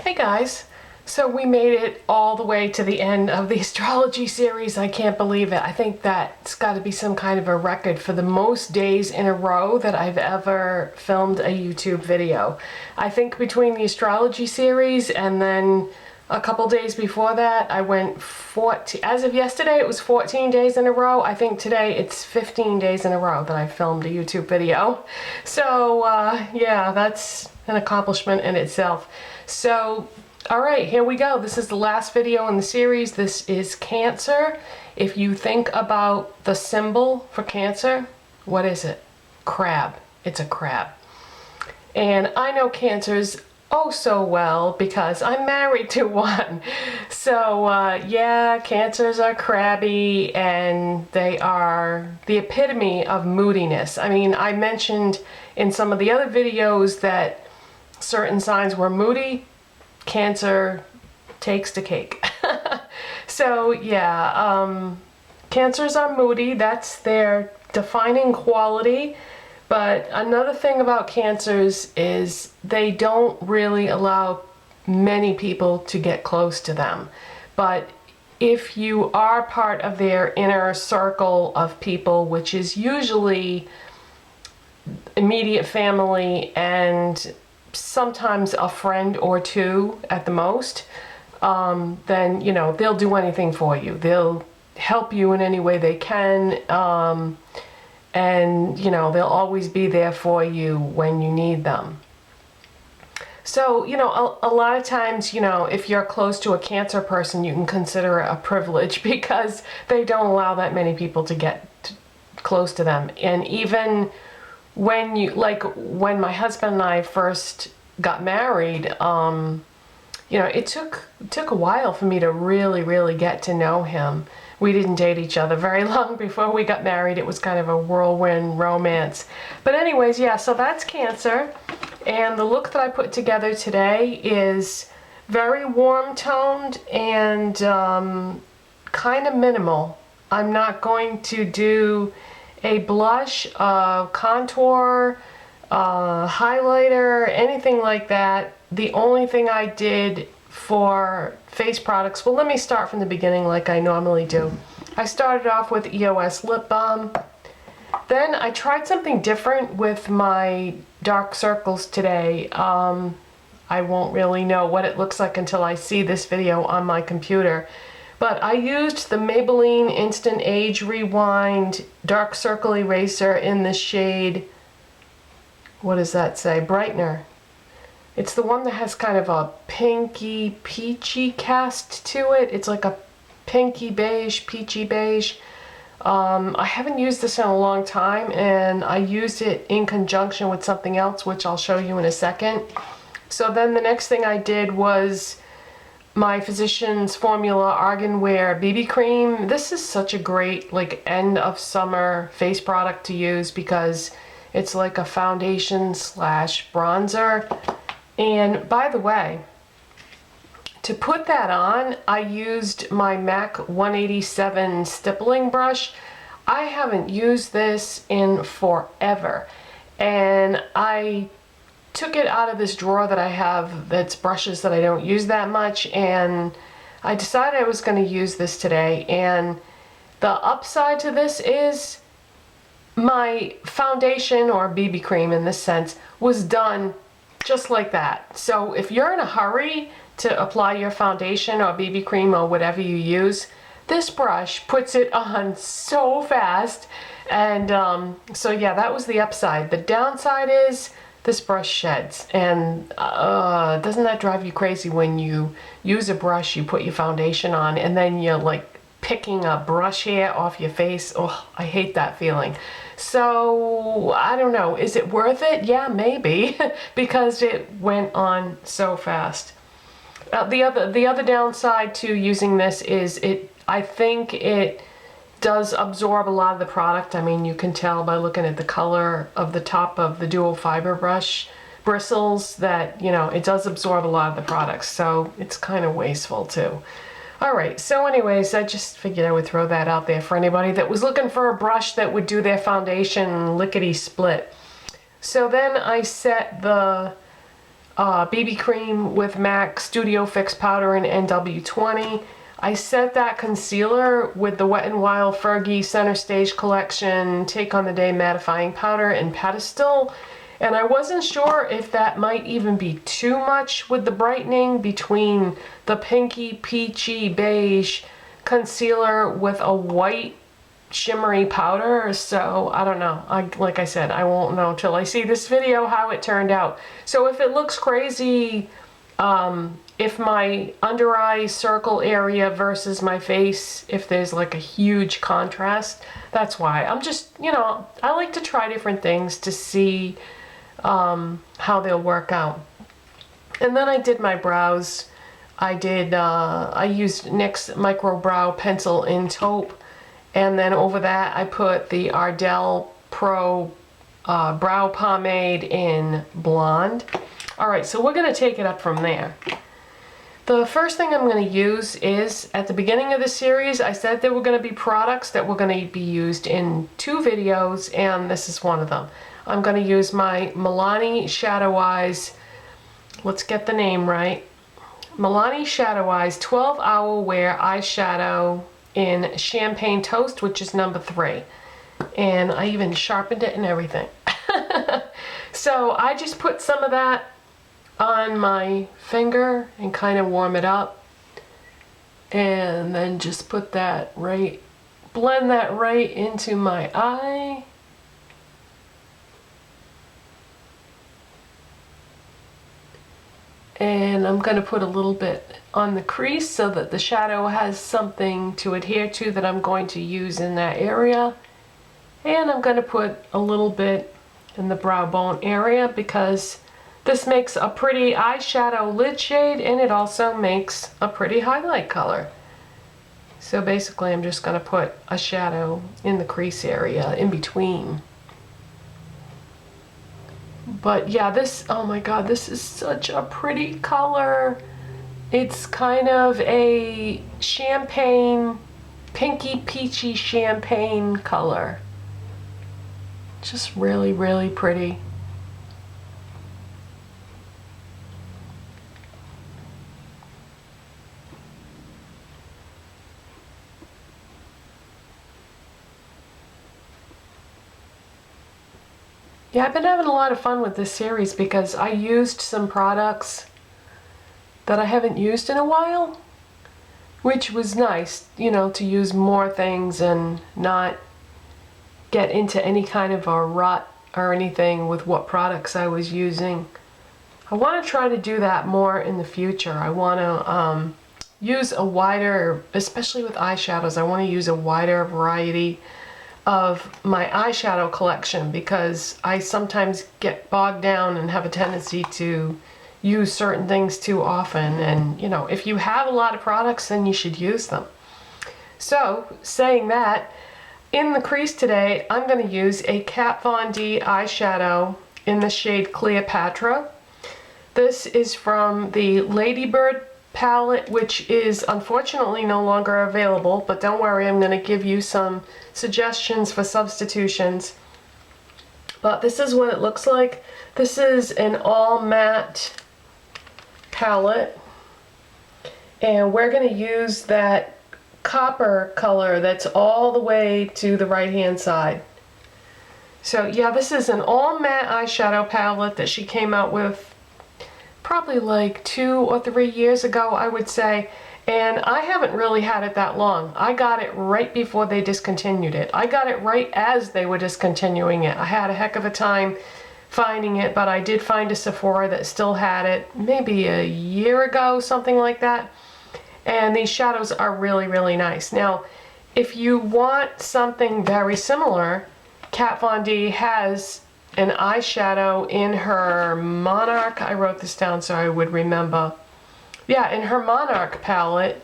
Hey guys, so we made it all the way to the end of the astrology series. I can't believe it. I think that's got to be some kind of a record for the most days in a row that I've ever filmed a YouTube video. I think between the astrology series and then a couple days before that, I went 14, as of yesterday it was 14 days in a row. I think today it's 15 days in a row that I filmed a YouTube video. So yeah, that's an accomplishment in itself. So, alright, here we go. This is the last video in the series. This is Cancer. If you think about the symbol for Cancer, what is it? Crab. It's a crab. And I know Cancers oh so well because I'm married to one. So, yeah, Cancers are crabby and they are the epitome of moodiness. I mean, I mentioned in some of the other videos that certain signs were moody. Cancer takes the cake. So yeah, Cancers are moody. That's their defining quality. But another thing about Cancers is they don't really allow many people to get close to them. But if you are part of their inner circle of people, which is usually immediate family and sometimes a friend or two at the most, then, you know, they'll do anything for you. They'll help you in any way they can, and, you know, they'll always be there for you when you need them. So, you know, a lot of times, you know, if you're close to a Cancer person, you can consider it a privilege because they don't allow that many people to get close to them. And even when you, like when my husband and I first got married, you know, it took a while for me to really get to know him. We didn't date each other very long before we got married. It was kind of a whirlwind romance. But anyways, yeah, so that's Cancer. And the look that I put together today is very warm toned and kind of minimal. I'm not going to do a blush, contour, highlighter, anything like that. The only thing I did for face products, well, let me start from the beginning like I normally do. I started off with EOS lip balm. Then I tried something different with my dark circles today. I won't really know what it looks like until I see this video on my computer. But I used the Maybelline Instant Age Rewind Dark Circle Eraser in the shade, what does that say? Brightener. It's the one that has kind of a pinky, peachy cast to it. It's like a pinky beige, peachy beige. I haven't used this in a long time, and I used it in conjunction with something else, which I'll show you in a second. So then the next thing I did was my Physicians Formula Argan Wear BB cream. This is such a great like end of summer face product to use because it's like a foundation slash bronzer. And by the way, to put that on, I used my MAC 187 stippling brush. I haven't used this in forever, and I took it out of this drawer that I have that's brushes that I don't use that much, and I decided I was going to use this today. And the upside to this is my foundation, or BB cream in this sense, was done just like that. So if you're in a hurry to apply your foundation or BB cream or whatever you use, this brush puts it on so fast. And so yeah, that was the upside. The downside is this brush sheds, and doesn't that drive you crazy when you use a brush, you put your foundation on, and then you're like picking a brush hair off your face? Oh, I hate that feeling. So I don't know, is it worth it? Yeah, maybe, because it went on so fast. The other downside to using this is I think it does absorb a lot of the product. I mean, you can tell by looking at the color of the top of the dual fiber brush bristles that, you know, it does absorb a lot of the products, so it's kind of wasteful too. Alright, so anyways, I just figured I would throw that out there for anybody that was looking for a brush that would do their foundation lickety split. So then I set the BB cream with MAC Studio Fix powder in NW20. I set that concealer with the Wet n Wild Fergie Centerstage collection Take on the Day mattifying powder in Pedestal. And I wasn't sure if that might even be too much with the brightening between the pinky peachy beige concealer with a white shimmery powder. So I don't know. Like I said, I won't know till I see this video how it turned out. So if it looks crazy, if my under eye circle area versus my face, if there's like a huge contrast, that's why. I'm just, you know, I like to try different things to see how they'll work out. And then I did my brows. I used NYX Microbrow pencil in taupe, and then over that I put the Ardell Pro brow pomade in blonde. Alright, so we're going to take it up from there. The first thing I'm going to use is, at the beginning of the series, I said there were going to be products that were going to be used in 2 videos, and this is one of them. I'm going to use my Milani Shadow Eyes, let's get the name right, Milani Shadow Eyes 12-Hour Wear Eyeshadow in Champagne Toast, which is number 3. And I even sharpened it and everything. So I just put some of that on my finger and kind of warm it up. And then just put that right, blend that right into my eye. And I'm going to put a little bit on the crease so that the shadow has something to adhere to that I'm going to use in that area. And I'm going to put a little bit in the brow bone area because this makes a pretty eyeshadow lid shade, and it also makes a pretty highlight color. So basically I'm just going to put a shadow in the crease area in between. But yeah, this, oh my god, this is such a pretty color. It's kind of a champagne, pinky peachy champagne color. Just really, really pretty. Yeah, I've been having a lot of fun with this series because I used some products that I haven't used in a while, which was nice, you know, to use more things and not get into any kind of a rut or anything with what products I was using. I want to try to do that more in the future. I want to use a wider, especially with eyeshadows, I want to use a wider variety of my eyeshadow collection because I sometimes get bogged down and have a tendency to use certain things too often, and you know, if you have a lot of products then you should use them. So saying that, in the crease today I'm going to use a Kat Von D eyeshadow in the shade Cleopatra. This is from the Ladybird Palette, which is unfortunately no longer available, but don't worry, I'm going to give you some suggestions for substitutions. But this is what it looks like. This is an all matte palette, and we're going to use that copper color that's all the way to the right hand side. So yeah, this is an all matte eyeshadow palette that she came out with probably like 2 or 3 years ago, I would say, and I haven't really had it that long. I got it right before they discontinued it. I got it right as they were discontinuing it. I had a heck of a time finding it, but I did find a Sephora that still had it maybe a year ago, something like that. And these shadows are really, really nice. Now, if you want something very similar, Kat Von D has an eyeshadow in her Monarch. I wrote this down so I would remember. Yeah, in her Monarch palette,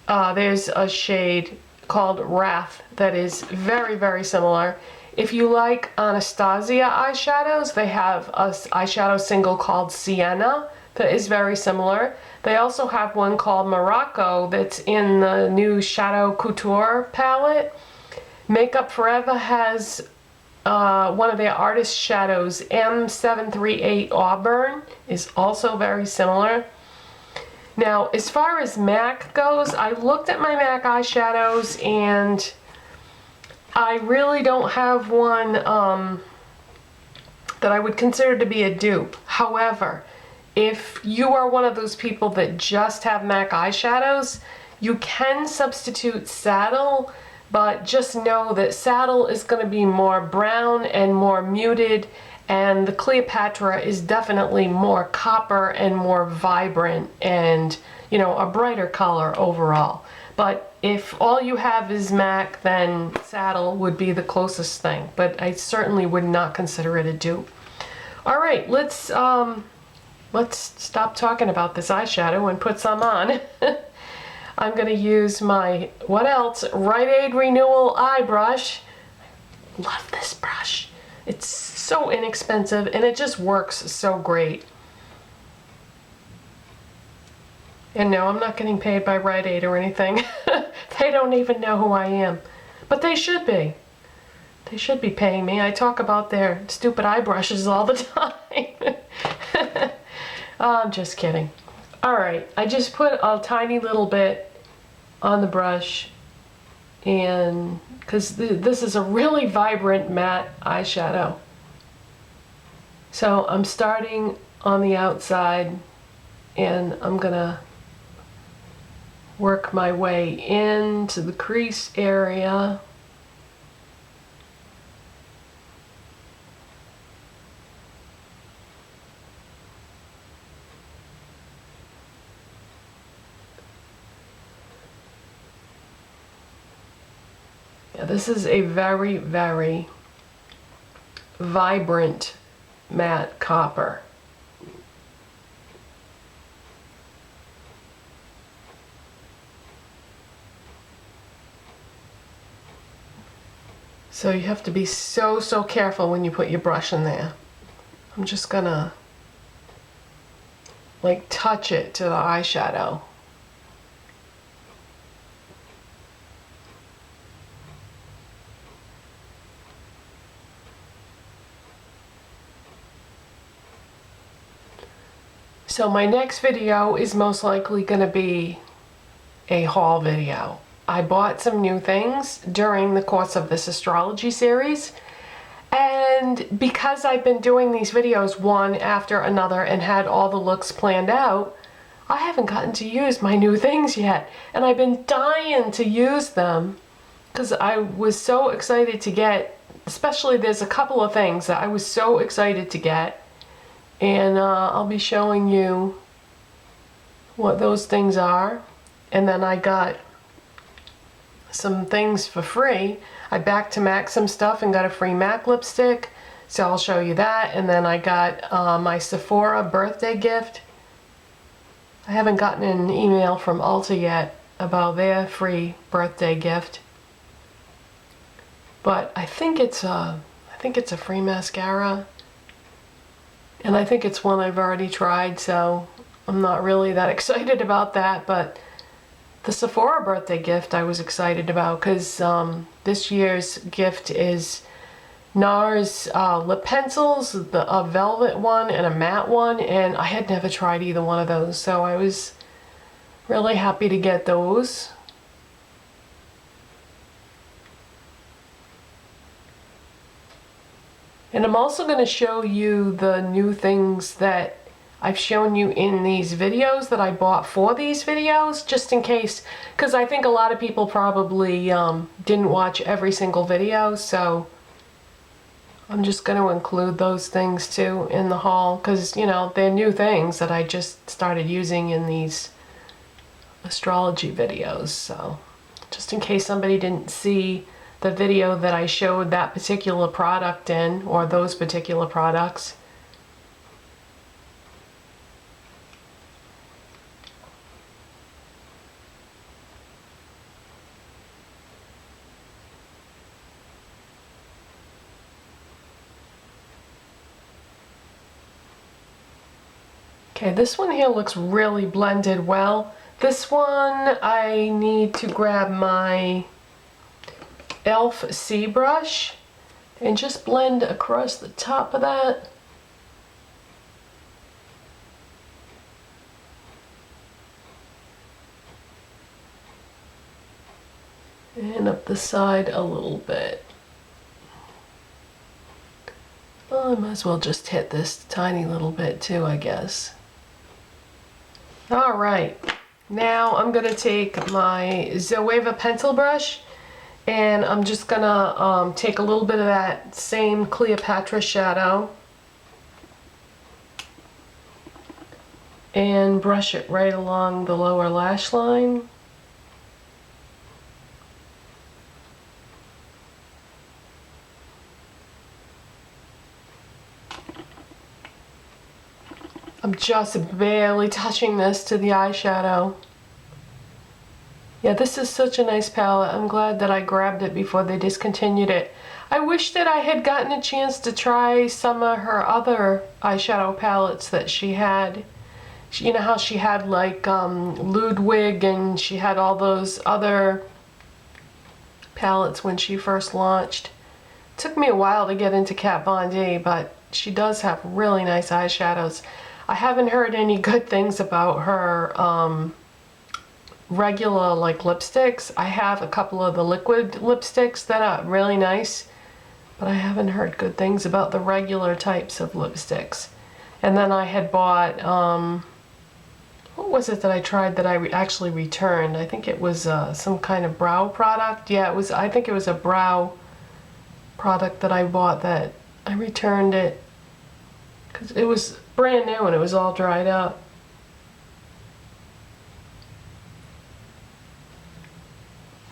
there's a shade called Wrath that is very, very similar. If you like Anastasia eyeshadows, they have an eyeshadow single called Sienna that is very similar. They also have one called Morocco that's in the new Shadow Couture palette. Makeup Forever has one of their artist shadows, M738 Auburn, is also very similar. Now, as far as MAC goes, I looked at my MAC eyeshadows and I really don't have one that I would consider to be a dupe. However, if you are one of those people that just have MAC eyeshadows, you can substitute Saddle, but just know that Saddle is going to be more brown and more muted, and the Cleopatra is definitely more copper and more vibrant and, you know, a brighter color overall. But if all you have is MAC, then Saddle would be the closest thing, but I certainly would not consider it a dupe. All right, let's stop talking about this eyeshadow and put some on. I'm going to use my, what else, Rite Aid Renewal Eye Brush. Love this brush. It's so inexpensive and it just works so great. And no, I'm not getting paid by Rite Aid or anything. They don't even know who I am. But they should be. They should be paying me. I talk about their stupid eye brushes all the time. I'm just kidding. Alright, I just put a tiny little bit on the brush, and because this is a really vibrant matte eyeshadow. So I'm starting on the outside and I'm gonna work my way into the crease area. Yeah, this is a very, very vibrant matte copper. So you have to be so careful when you put your brush in there. I'm just gonna like touch it to the eyeshadow. So my next video is most likely going to be a haul video. I bought some new things during the course of this astrology series, and because I've been doing these videos one after another and had all the looks planned out, I haven't gotten to use my new things yet, and I've been dying to use them because I was so excited to get, especially there's a couple of things that I was so excited to get. And I'll be showing you what those things are. And then I got some things for free. I back to MAC some stuff and got a free MAC lipstick. So I'll show you that. And then I got my Sephora birthday gift. I haven't gotten an email from Ulta yet about their free birthday gift. But I think it's a free mascara. And I think it's one I've already tried, so I'm not really that excited about that. But the Sephora birthday gift I was excited about because this year's gift is NARS lip pencils, a velvet one and a matte one, and I had never tried either one of those, so I was really happy to get those. And I'm also going to show you the new things that I've shown you in these videos that I bought for these videos, just in case, because I think a lot of people probably didn't watch every single video, so I'm just going to include those things too in the haul, because, you know, they're new things that I just started using in these astrology videos, so just in case somebody didn't see the video that I showed that particular product in, or those particular products. Okay, this one here looks really blended well. This one I need to grab my e.l.f. C brush, and just blend across the top of that. And up the side a little bit. Well, I might as well just hit this tiny little bit too, I guess. All right, now I'm gonna take my Zoeva pencil brush and I'm just gonna take a little bit of that same Cleopatra shadow and brush it right along the lower lash line. I'm just barely touching this to the eyeshadow. Yeah, this is such a nice palette. I'm glad that I grabbed it before they discontinued it. I wish that I had gotten a chance to try some of her other eyeshadow palettes that she had. You know how she had like Ludwig, and she had all those other palettes when she first launched. It took me a while to get into Kat Von D, but she does have really nice eyeshadows. I haven't heard any good things about her regular like lipsticks. I have a couple of the liquid lipsticks that are really nice, but I haven't heard good things about the regular types of lipsticks. And then I had bought, what was it that I tried that I actually returned? I think it was some kind of brow product. Yeah, it was. I think it was a brow product that I bought that I returned it because it was brand new and it was all dried up.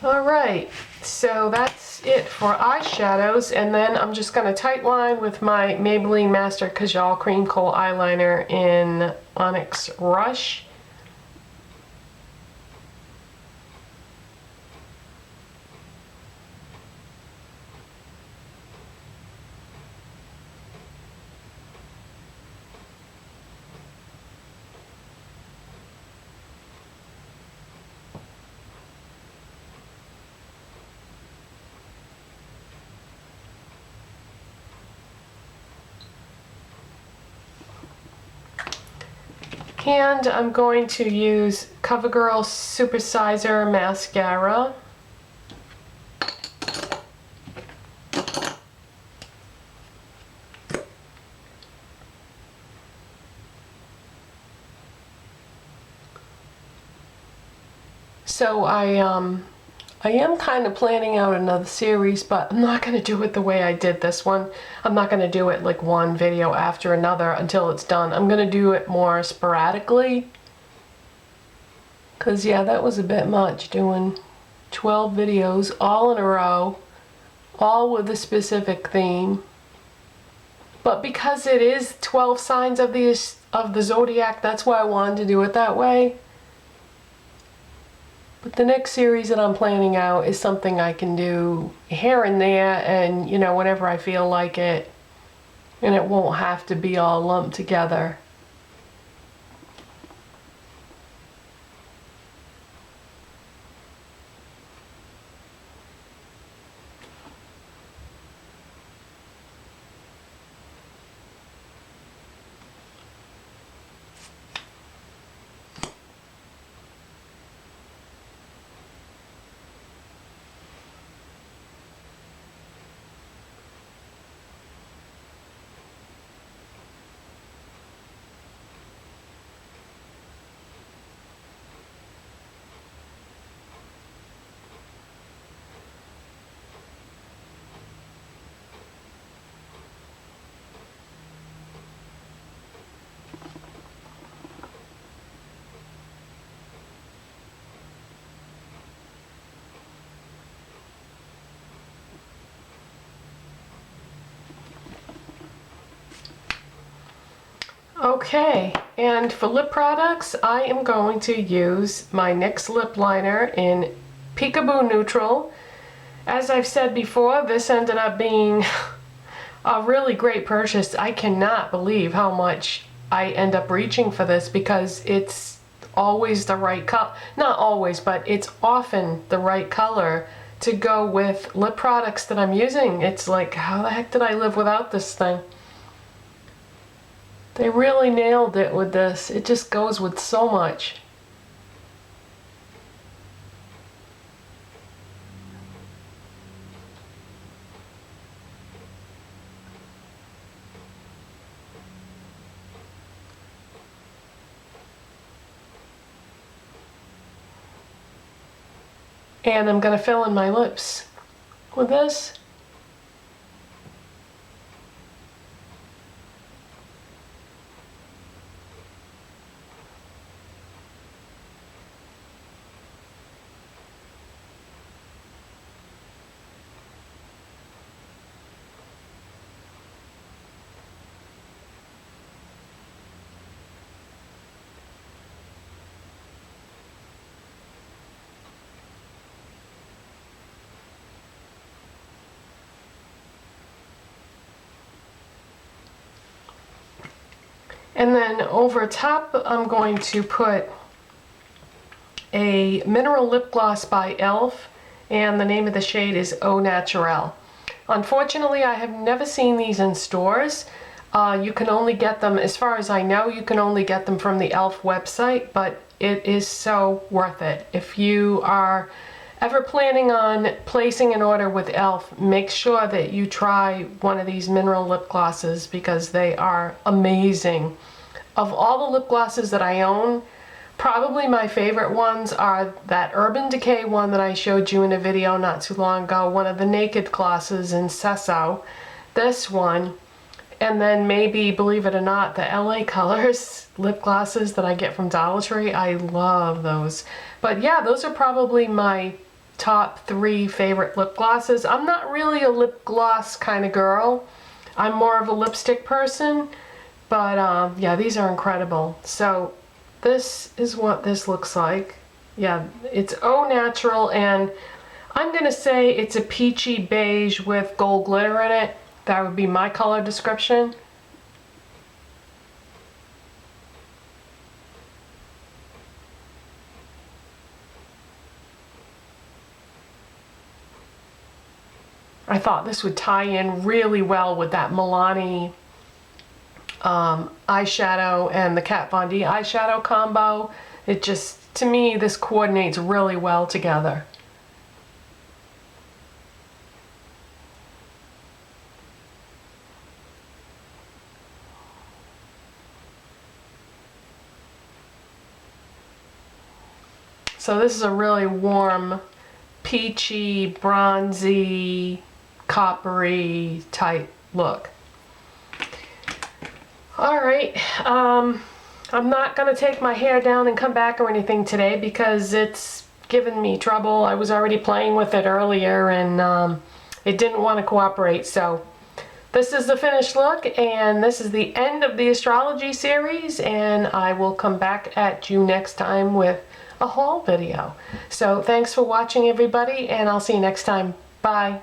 Alright, so that's it for eyeshadows, and then I'm just going to tight line with my Maybelline Master Kajal Cream Kohl Eyeliner in Onyx Rush. And I'm going to use CoverGirl SuperSizer Mascara. So I am kind of planning out another series, but I'm not going to do it the way I did this one. I'm not going to do it like one video after another until it's done. I'm going to do it more sporadically. Because, yeah, that was a bit much, doing 12 videos all in a row, all with a specific theme. But because it is 12 signs of the zodiac, that's why I wanted to do it that way. But the next series that I'm planning out is something I can do here and there, and, you know, whenever I feel like it, and it won't have to be all lumped together. Okay, and for lip products, I am going to use my NYX lip liner in Peekaboo Neutral. As I've said before, this ended up being a really great purchase. I cannot believe how much I end up reaching for this because it's always the right color. Not always, but it's often the right color to go with lip products that I'm using. It's like, how the heck did I live without this thing? They really nailed it with this. It just goes with so much. And I'm going to fill in my lips with this. And then over top, I'm going to put a mineral lip gloss by e.l.f. and the name of the shade is Au Naturel. Unfortunately, I have never seen these in stores. You can only get them, as far as I know, you can only get them from the e.l.f. website, but it is so worth it. If you are ever planning on placing an order with e.l.f., make sure that you try one of these mineral lip glosses because they are amazing. Of all the lip glosses that I own, probably my favorite ones are that Urban Decay one that I showed you in a video not too long ago, one of the Naked glosses in Sesso, this one, and then maybe, believe it or not, the LA Colors lip glosses that I get from Dollar Tree. I love those. But yeah, those are probably my top 3 favorite lip glosses. I'm not really a lip gloss kind of girl. I'm more of a lipstick person. But yeah, these are incredible. So this is what this looks like. Yeah, it's Au Naturel, and I'm gonna say it's a peachy beige with gold glitter in it. That would be my color description. I thought this would tie in really well with that Milani eyeshadow and the Kat Von D eyeshadow combo. It just, to me, this coordinates really well together. So this is a really warm, peachy, bronzy, coppery type look. Alright, I'm not going to take my hair down and come back or anything today because it's given me trouble. I was already playing with it earlier and it didn't want to cooperate. So this is the finished look, and this is the end of the astrology series, and I will come back at you next time with a haul video. So thanks for watching, everybody, and I'll see you next time. Bye.